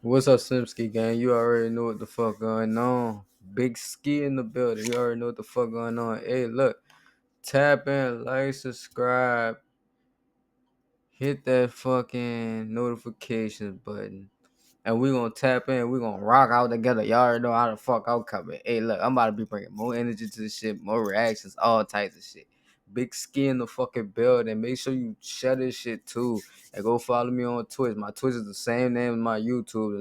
What's up, Simski gang? You already know what the fuck going on. Big Ski in the building. You already know what the fuck going on. Hey, look, tap in, like, subscribe, hit that fucking notifications button. And we gonna tap in. We gonna rock out together. Y'all already know how the fuck I'm coming. Hey, look, I'm about to be bringing more energy to this shit, more reactions, all types of shit. Big Ski in the fucking building. Make sure you share this shit too, and go follow me on Twitch. My Twitch is the same name as my YouTube.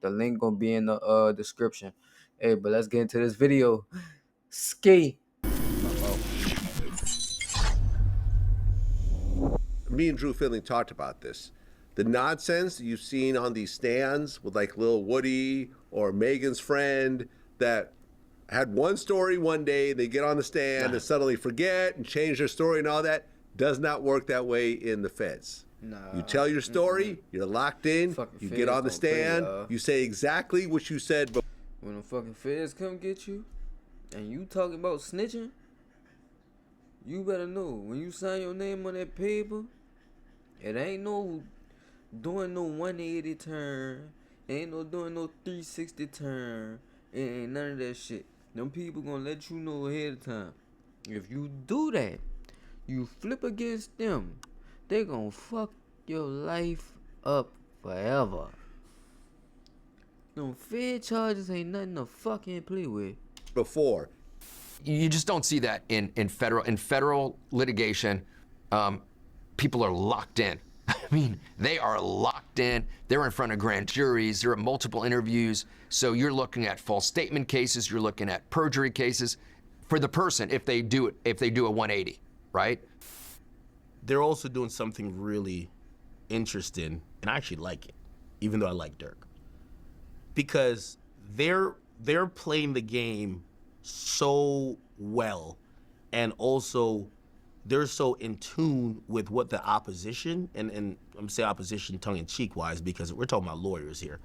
The link gonna be in the description. Hey, but let's get into this video. Ski. Me and Drew Finley talked about this. The nonsense you've seen on these stands with like Lil Woody or Megan's friend that had one story one day, they get on the stand and suddenly forget and change their story and all that, does not work that way in the feds. Nah. You tell your story, you're locked in, Fucking you feds get on the gonna play, stand, y'all. you say exactly what you said. But When the fucking feds come get you, and you talking about snitching, you better know when you sign your name on that paper, it ain't no doing no 180 turn, ain't no doing no 360 turn, it ain't none of that shit. Them people gonna let you know ahead of time. If you do that, you flip against them, they gonna fuck your life up forever. Them Fed charges ain't nothing to fucking play with. before, You just don't see that in federal litigation. People are locked in. I mean, they are locked in. They're in front of grand juries. There are multiple interviews. So you're looking at false statement cases. You're looking at perjury cases for the person if they do a 180, right? They're also doing something really interesting, and I actually like it, even though I like Durk, because they're playing the game so well, and also they're so in tune with what the opposition, and I'm gonna say opposition tongue-in-cheek wise because we're talking about lawyers here.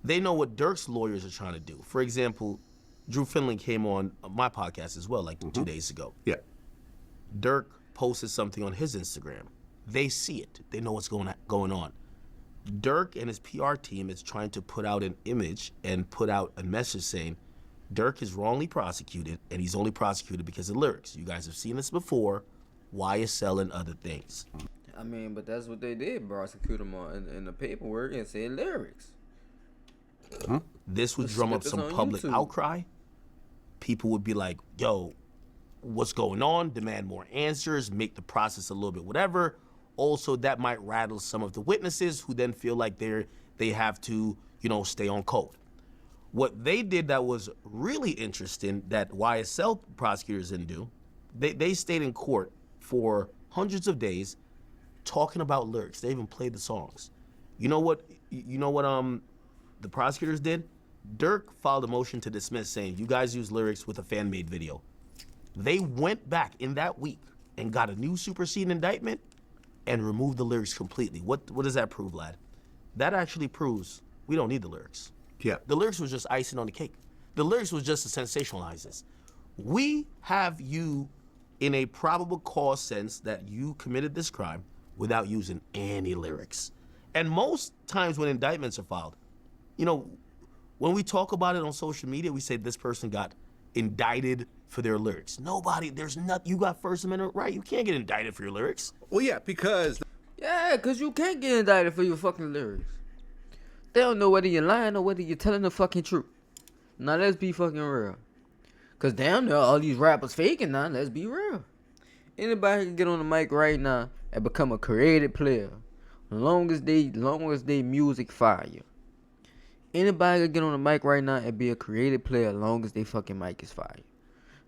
They know what Durk's lawyers are trying to do. For example, Drew Finley came on my podcast as well, like 2 days ago. yeah. Durk posted something on his Instagram. They see it. They know what's going on. Durk and his PR team is trying to put out an image and put out a message saying Durk is wrongly prosecuted, and he's only prosecuted because of lyrics. You guys have seen this before. YSL and other things. I mean, but that's what they did, prosecute him on in the paperwork and say lyrics. This would The drum up snippets some on public YouTube. outcry. People would be like, yo, what's going on? Demand more answers, make the process a little bit whatever. Also, that might rattle some of the witnesses who then feel like they have to, stay on code. What they did that was really interesting that YSL prosecutors didn't do, they stayed in court for hundreds of days talking about lyrics. They even played the songs. You know what the prosecutors did? Durk filed a motion to dismiss saying, you guys use lyrics with a fan-made video. They went back in that week and got a new superseding indictment and removed the lyrics completely. What does that prove, lad? That actually proves we don't need the lyrics. Yeah. The lyrics was just icing on the cake. The lyrics was just to sensationalize this. We have you in a probable cause sense that you committed this crime without using any lyrics. And most times when indictments are filed, when we talk about it on social media, we say this person got indicted for their lyrics. You got First Amendment right. You can't get indicted for your lyrics. Well, yeah, because Yeah, because you can't get indicted for your fucking lyrics. They don't know whether you're lying or whether you're telling the fucking truth. Now, let's be fucking real. Because damn near all these rappers faking now. Let's be real. Anybody can get on the mic right now and become a creative player. Long as they music fire. Anybody can get on the mic right now and be a creative player long as they fucking mic is fire.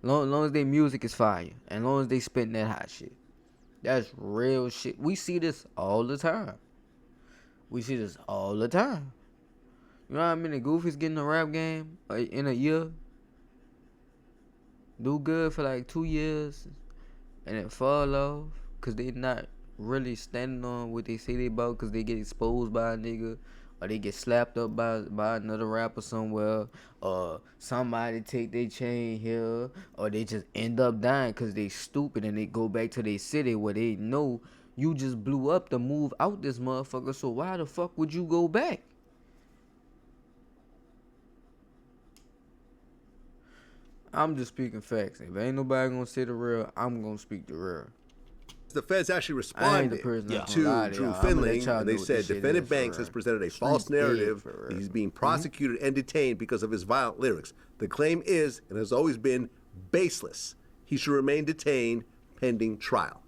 Long as their music is fire. And long as they spitting that hot shit. That's real shit. We see this all the time. You know how many goofies get in the rap game in a year? Do good for like 2 years and then fall off because they not really standing on what they say they about because they get exposed by a nigga or they get slapped up by another rapper somewhere or somebody take their chain here or they just end up dying because they stupid and they go back to their city where they know you just blew up to move out this motherfucker, so why the fuck would you go back? I'm just speaking facts. If ain't nobody gonna say the real, I'm gonna speak the real. The feds actually I ain't the responded person that's to gonna lie to Drew y'all. I'ma let Finling, y'all and they know what said this shit defendant is for Banks real. has presented a Streets false dead narrative for that real. he's being prosecuted and detained because of his violent lyrics. The claim is, and has always been, baseless. He should remain detained pending trial.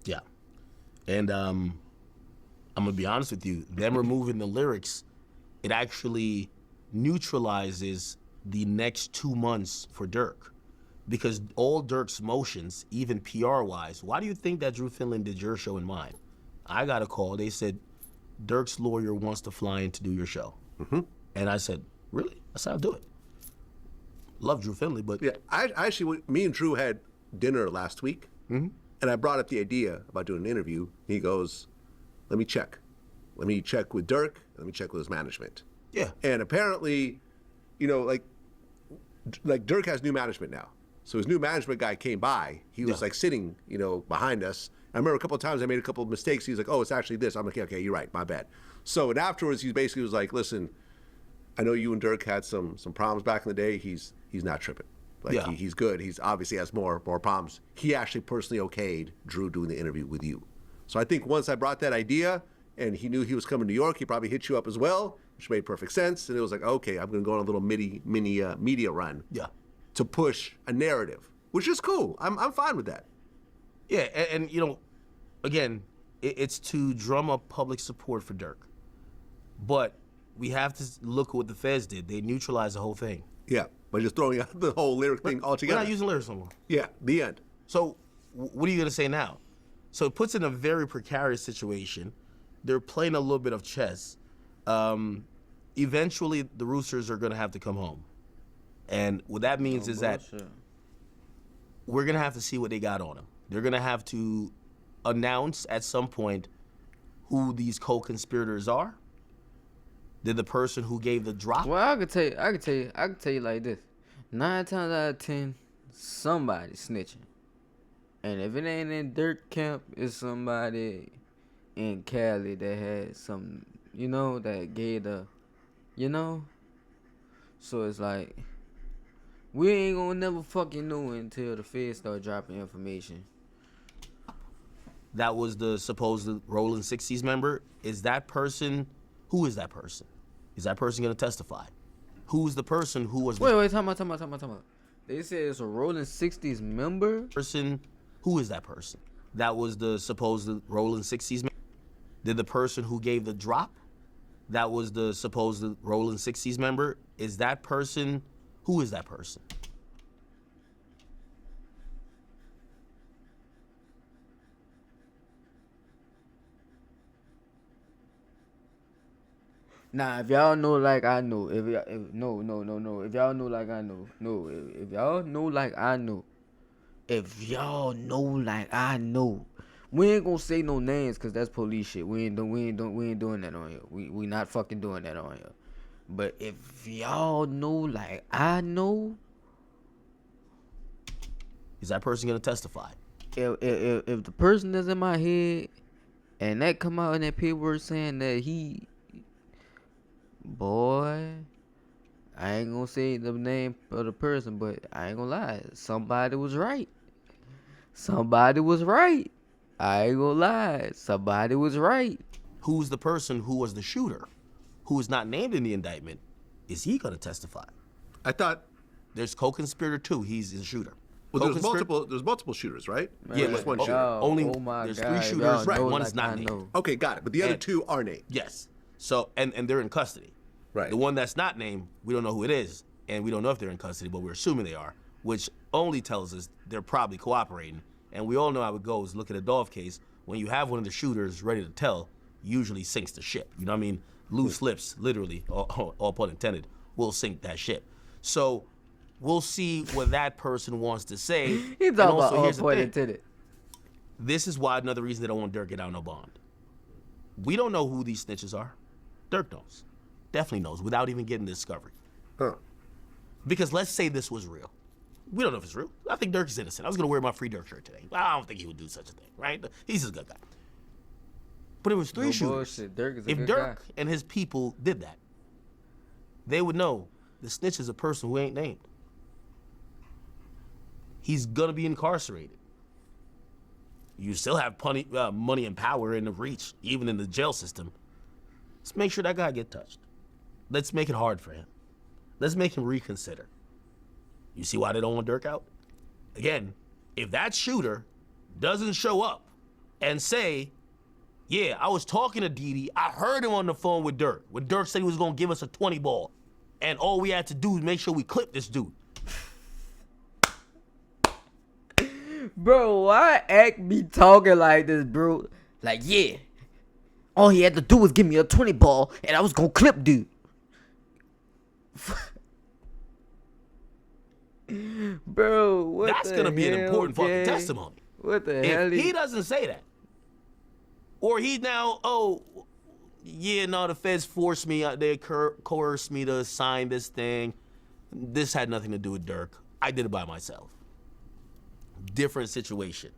Yeah. And I'm going to be honest with you. Them removing the lyrics, it actually neutralizes the next 2 months for Durk. Because all Durk's motions, even PR-wise, why do you think that Drew Finland did your show and mine? I got a call. They said, Durk's lawyer wants to fly in to do your show. And I said, really? I said, I'll do it. Love Drew Finley, but Yeah, I actually, me and Drew had dinner last week, and I brought up the idea about doing an interview. He goes, let me check. Let me check with Durk, let me check with his management. yeah. And apparently, you know, like Durk has new management now. So his new management guy came by. He was Yeah. like sitting, you know, behind us. I remember a couple of times I made a couple of mistakes. He's like, "Oh, it's actually this." I'm like, "Okay, you're right. My bad." So and afterwards, he basically was like, "Listen, I know you and Durk had some problems back in the day. He's not tripping. Like Yeah. he's good. He's obviously has more problems. He actually personally okayed Drew doing the interview with you. So I think once I brought that idea and he knew he was coming to New York, he probably hit you up as well, which made perfect sense. And it was like, okay, I'm going to go on a little mini media run Yeah. to push a narrative, which is cool. I'm fine with that. Yeah, and you know, again, it's to drum up public support for Durk. But we have to look at what the feds did. They neutralized the whole thing. Yeah, but just throwing out the whole lyric thing We're altogether. not using lyrics no more. Yeah, the end. So what are you going to say now? So it puts in a very precarious situation. They're playing a little bit of chess. Eventually, the Roosters are going to have to come home. And what that means is that Bullshit. we're going to have to see what they got on them. They're going to have to announce at some point who these co-conspirators are. They're the person who gave the drop. Well, I could tell you like this: 9 times out of 10, somebody snitching, and if it ain't in Dirt Camp, it's somebody in Cali that had some, you know, that gave the, you know. So it's like we ain't gonna never fucking know until the feds start dropping information. That was the supposed Rolling 60s member. Is that person, who is that person? Is that person going to testify? Who's the person who was the Wait, time out. They said it's a Rolling 60s member. person, who is that person? That was the supposed Rolling 60s member. Did the person who gave the drop, that was the supposed Rolling 60s member, is that person, who is that person? Nah, if y'all know like I know, if no, if y'all know like I know, if y'all know like I know, if y'all know like I know, we ain't gonna say no names cause that's police shit. We ain't doing that on here. We not fucking doing that on here. But if y'all know like I know, Is that person going to testify? if the person that's in my head and that come out in that paperwork saying that he, boy, I ain't gonna say the name of the person, but I ain't gonna lie, somebody was right. Somebody was right. I ain't gonna lie, somebody was right. Who's the person who was the shooter, who is not named in the indictment? Is he going to testify? I thought, There's co-conspirator 2. He's the shooter. well, there's Co-conspirator- multiple shooters, right? Yeah, just but one shooter. only oh my there's God, 3 y'all shooters. know One like is not I named. know. Okay, got it. But the other And- two are named. Yes. So and they're in custody. Right. The one that's not named, we don't know who it is, and we don't know if they're in custody, but we're assuming they are, which only tells us they're probably cooperating. And we all know how it goes. Look at a Dolph case. When you have one of the shooters ready to tell, usually sinks the ship. You know what I mean? Loose lips, literally, all pun intended, will sink that ship. So we'll see what that person wants to say. He And talking also, about all here's the point thing. intended. This is why another reason they don't want Durk get out no bond. We don't know who these snitches are. Durk knows. Definitely knows without even getting the discovery. Huh. Because let's say this was real. We don't know if it's real. I think Durk is innocent. I was going to wear my Free Durk shirt today. I don't think he would do such a thing, right? He's a good guy. But it was 3 No shooters. bullshit. Durk is a If good Durk guy. and his people did that, they would know the snitch is a person who ain't named. he's gonna be incarcerated. You still have plenty, money and power in the reach, even in the jail system. Let's make sure that guy get touched. Let's make it hard for him. Let's make him reconsider. You see why they don't want Durk out? Again, if that shooter doesn't show up and say, yeah, I was talking to Didi, I heard him on the phone with Durk, when Durk said he was gonna give us a 20 ball, and all we had to do is make sure we clip this dude. Bro, why Act be talking like this, bro? Like, yeah, all he had to do was give me a 20 ball, and I was gonna clip dude. Bro, what That's the gonna be an hell, important fucking gang? testimony. What the hell? If he doesn't say that, or he now, oh, yeah, no, the feds forced me, they coerced me to sign this thing. This had nothing to do with Durk. I did it by myself. Different situation.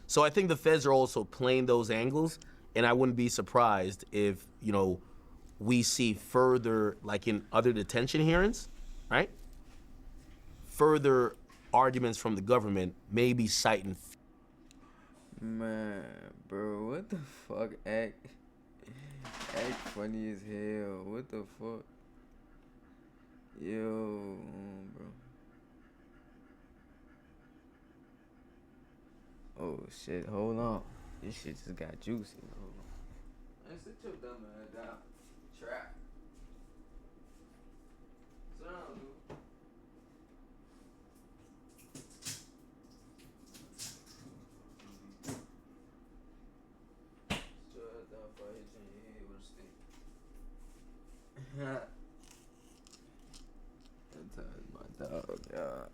So I think the feds are also playing those angles, and I wouldn't be surprised if, you know, we see further, like in other detention hearings, right? Further arguments from the government, maybe citing. Man, bro, what the fuck, Act funny as hell. What the fuck? Yo, bro. Oh shit, hold on. This shit just got juicy. Hold on. Man, sit your dumb ass down. Trap. Sit down, dude. Sit your ass down before I hit you in your head with a stick. That time is my dog,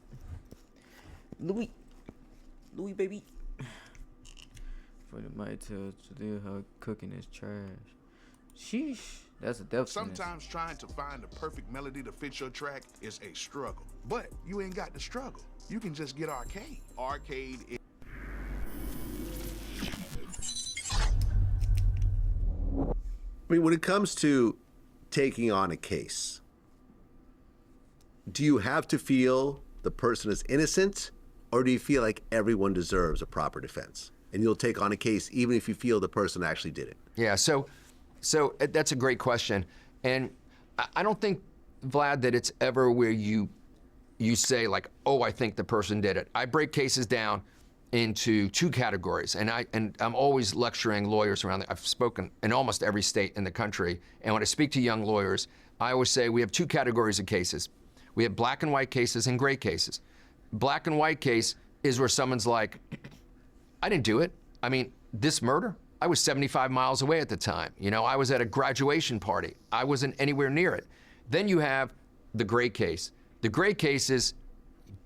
Louis, baby. For the might tell Jaleel how cooking is trash. Sheesh, that's a death sentence. Sometimes trying to find the perfect melody to fit your track is a struggle. But you ain't got to struggle. You can just get Arcade. Arcade is... I mean, when it comes to taking on a case, do you have to feel the person is innocent, or do you feel like everyone deserves a proper defense? And you'll take on a case even if you feel the person actually did it. Yeah, so that's a great question. And I don't think, Vlad, that it's ever where you say like, oh, I think the person did it. I break cases down into two categories, and I'm always lecturing lawyers around. I've spoken in almost every state in the country, and when I speak to young lawyers, I always say we have two categories of cases. We have black and white cases and gray cases. Black and white case is where someone's like, I didn't do it. I mean, this murder, I was 75 miles away at the time. You know, I was at a graduation party. I wasn't anywhere near it. Then you have the gray case. The gray case is,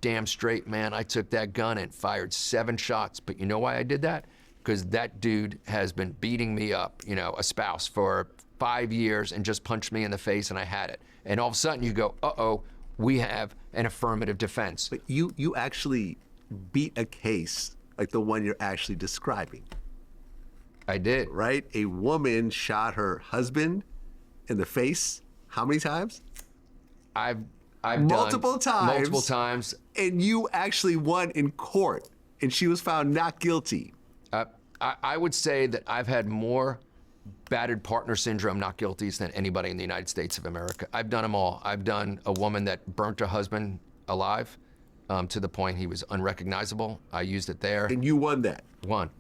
damn straight, man, I took that gun and fired 7 shots. But you know why I did that? Because that dude has been beating me up, you know, a spouse, for 5 years and just punched me in the face and I had it. And all of a sudden you go, uh-oh, we have an affirmative defense. But you actually beat a case like the one you're actually describing. I did. Right? A woman shot her husband in the face how many times? I've multiple done times. multiple times. And you actually won in court, and she was found not guilty. I would say that I've had more battered partner syndrome not guilties than anybody in the United States of America. I've done them all. I've done a woman that burnt her husband alive to the point he was unrecognizable. I used it there. And you won that. Won.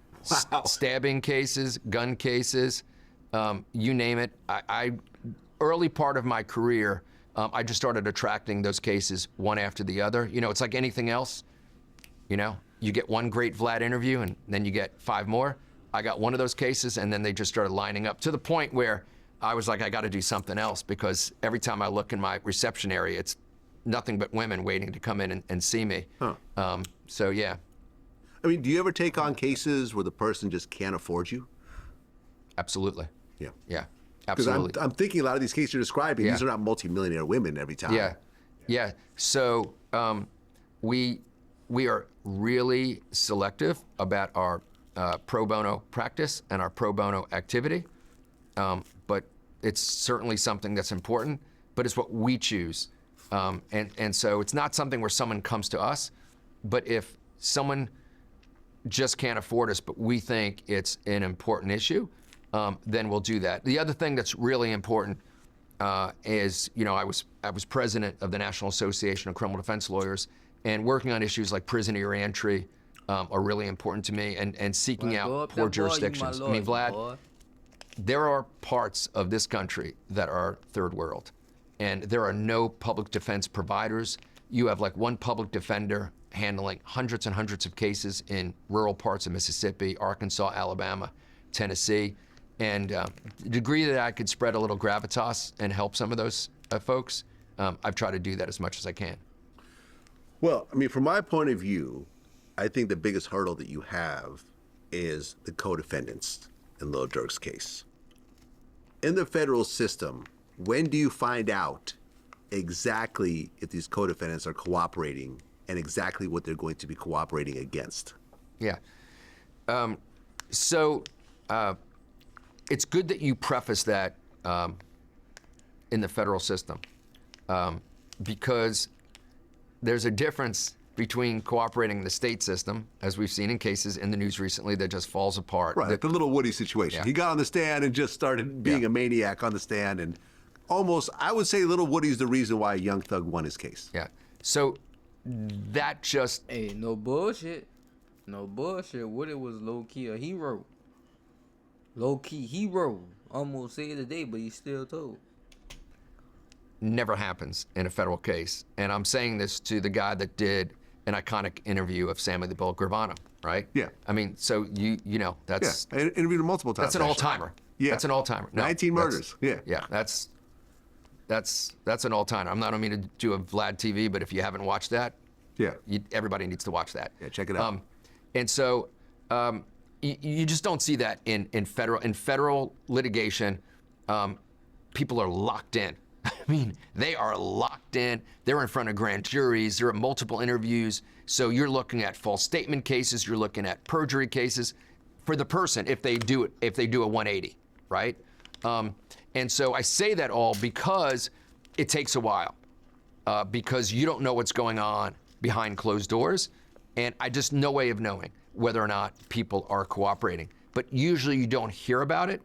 Wow. Stabbing cases, gun cases, you name it. Early part of my career, I just started attracting those cases one after the other. You know, it's like anything else. You know, you get one great Vlad interview and then you get 5 more. I got one of those cases and then they just started lining up to the point where I was like, I got to do something else, because every time I look in my reception area, it's nothing but women waiting to come in and see me. Huh. So yeah. I mean, do you ever take on cases where the person just can't afford you? Absolutely. Yeah. Yeah. Because Absolutely. I'm thinking a lot of these cases you're describing, Yeah. these are not multimillionaire women every time. Yeah. Yeah. So we are really selective about our pro bono practice and our pro bono activity. But it's certainly something that's important, but it's what we choose. And so it's not something where someone comes to us, but if someone just can't afford us, but we think it's an important issue, then we'll do that. The other thing that's really important is, I was president of the National Association of Criminal Defense Lawyers, and working on issues like prisoner reentry are really important to me, and seeking out poor jurisdictions. I mean, Vlad, there are parts of this country that are third world, and there are no public defense providers. You have like one public defender handling hundreds and hundreds of cases in rural parts of Mississippi, Arkansas, Alabama, Tennessee. And the degree that I could spread a little gravitas and help some of those folks, I've tried to do that as much as I can. Well, I mean, from my point of view, I think the biggest hurdle that you have is the co-defendants in Lil Durk's case. In the federal system, when do you find out exactly if these co-defendants are cooperating and exactly what they're going to be cooperating against? Yeah. It's good that you preface that in the federal system, because there's a difference between cooperating in the state system, as we've seen in cases in the news recently, that just falls apart. Right, like the little Woody situation. Yeah. He got on the stand and just started being a maniac on the stand, and almost, I would say little Woody's the reason why Young Thug won his case. Yeah. So that just... Hey, no bullshit. No bullshit. Woody was low-key a hero. Low-key hero. Almost say it today, but he's still told. never happens in a federal case. And I'm saying this to the guy that did an iconic interview of Sammy the Bull Gravano, right? Yeah. I mean, so you know, that's... Yeah, I interviewed him multiple times. That's an all-timer. Yeah. That's an all-timer. No, 19 murders. Yeah. Yeah, that's an all-timer. I don't mean to do a Vlad TV, but if you haven't watched that, Yeah. everybody needs to watch that. Yeah, check it out. And so you just don't see that in federal litigation. People are locked in. I mean, they are locked in. They're in front of grand juries. There are multiple interviews. So you're looking at false statement cases. You're looking at perjury cases for the person if they do a 180, right? And so I say that all because it takes a while, because you don't know what's going on behind closed doors, and I just no way of knowing whether or not people are cooperating. But usually you don't hear about it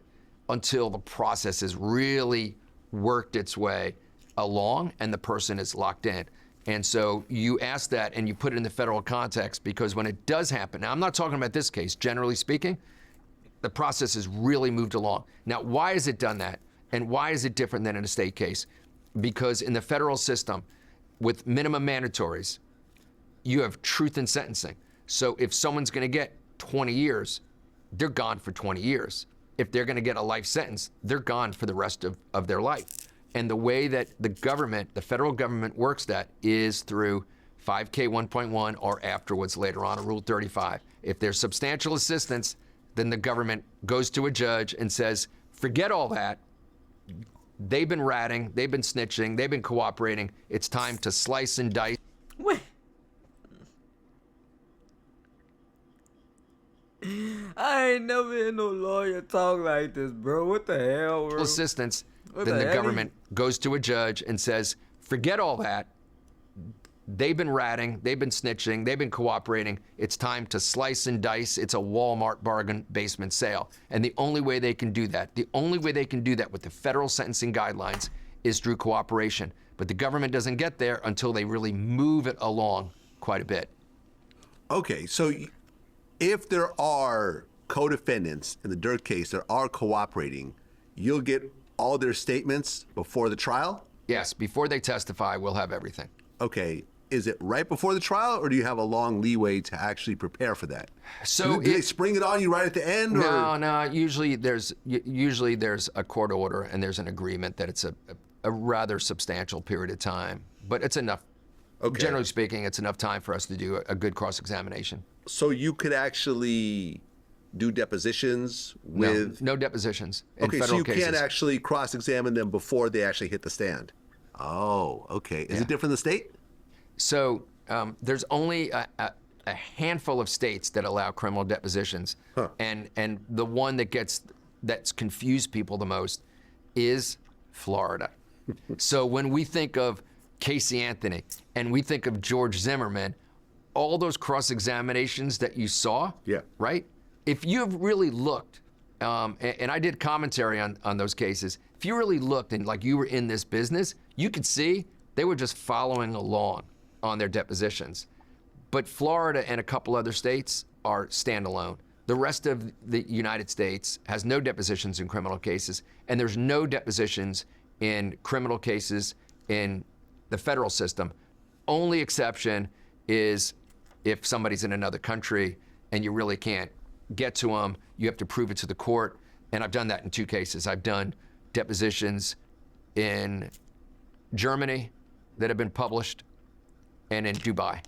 until the process has really worked its way along and the person is locked in. And so you ask that and you put it in the federal context, because when it does happen, now I'm not talking about this case, generally speaking, the process has really moved along. Now, why has it done that? And why is it different than in a state case? Because in the federal system, with minimum mandatories, you have truth in sentencing. So if someone's gonna get 20 years, they're gone for 20 years. If they're gonna get a life sentence, they're gone for the rest of their life. And the way that the government, the federal government works that is through 5K 1.1 or afterwards later on, a Rule 35. If there's substantial assistance, then the government goes to a judge and says, forget all that. They've been ratting, they've been snitching, they've been cooperating. It's time to slice and dice. What? I ain't never heard no lawyer talk like this, bro. What the hell, bro? Assistance, What then the the hell? government goes to a judge and says, forget all that. They've been ratting, they've been snitching, they've been cooperating. It's time to slice and dice. It's a Walmart bargain basement sale. And the only way they can do that, with the federal sentencing guidelines is through cooperation. But the government doesn't get there until they really move it along quite a bit. Okay, so if there are co-defendants in the Durk case that are cooperating, you'll get all their statements before the trial? Yes, before they testify, we'll have everything. Okay, is it right before the trial, or do you have a long leeway to actually prepare for that? So do they spring it on you right at the end? No. Usually there's a court order and there's an agreement that it's a rather substantial period of time, but it's enough. Okay. Generally speaking, it's enough time for us to do a good cross-examination. So you could actually do depositions with... No depositions in Okay, so federal you cases. can't actually cross-examine them before they actually hit the stand. Oh, okay. Is it different in the state? So there's only a handful of states that allow criminal depositions, and the one that's confused people the most is Florida. So when we think of Casey Anthony and we think of George Zimmerman, all those cross-examinations that you saw, Yeah. right? If you've really looked, and I did commentary on those cases, if you really looked and like you were in this business, you could see they were just following along on their depositions. But Florida and a couple other states are standalone. The rest of the United States has no depositions in criminal cases, and there's no depositions in criminal cases in the federal system. Only exception is if somebody's in another country and you really can't get to them, you have to prove it to the court. And I've done that in 2 cases. I've done depositions in Germany that have been published and in Dubai.